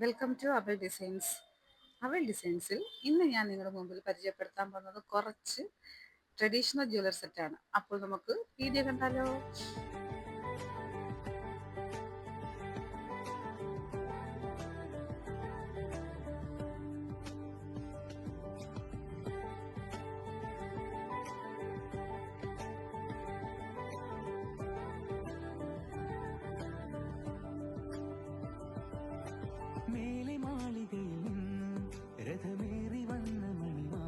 Welcome to അവൽ designs. അവൽ ഡിസൈൻസിൽ ഇന്ന് ഞാൻ നിങ്ങളുടെ മുമ്പിൽ പരിചയപ്പെടുത്താൻ പോകുന്നത് കുറച്ച് ട്രഡീഷണൽ ജ്വല്ലറി സെറ്റാണ്. അപ്പോൾ നമുക്ക് വീഡിയോ കണ്ടാലോ? മേലെ മാളികയിൽ നിന്ന് രഥമേറി വന്ന മണിമാ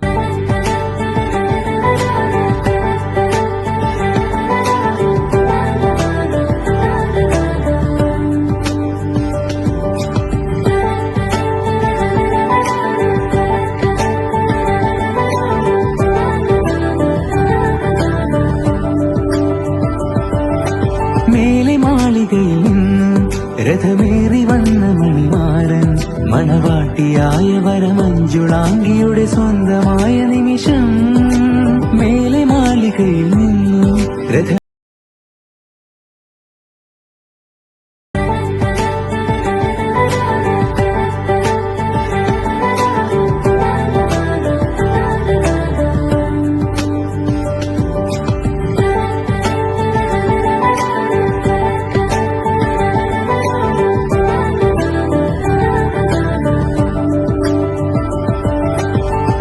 മേലെ മാളികയിൽ നിന്ന് രഥമേറി വന്ന മണിമാരൻ മണവാട്ടിയായ വരമഞ്ജുളാംഗിയുടെ സ്വന്തമായ നിമിഷം. മേലെ മാളികയിൽ നിന്ന് രഥ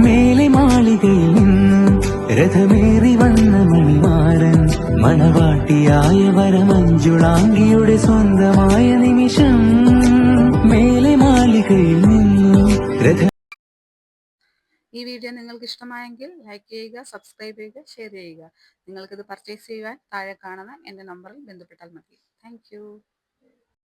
മേലെ മാളികയിൽ നിന്ന് രഥമേറി വന്ന മണിമാരൻ മണവാട്ടിയായ വരമഞ്ജുളാംഗിയുടെ സ്വന്തമായ നിമിഷം. മേലെ മാളികയിൽ നിന്ന് രഥ ഈ വീഡിയോ നിങ്ങൾക്ക് ഇഷ്ടമായെങ്കിൽ ലൈക്ക് ചെയ്യുക, സബ്സ്ക്രൈബ് ചെയ്യുക, ഷെയർ ചെയ്യുക. നിങ്ങൾക്കിത് പർച്ചേസ് ചെയ്യുവാൻ താഴെ കാണുന്ന എൻ്റെ നമ്പറിൽ ബന്ധപ്പെട്ടാൽ മതി. താങ്ക്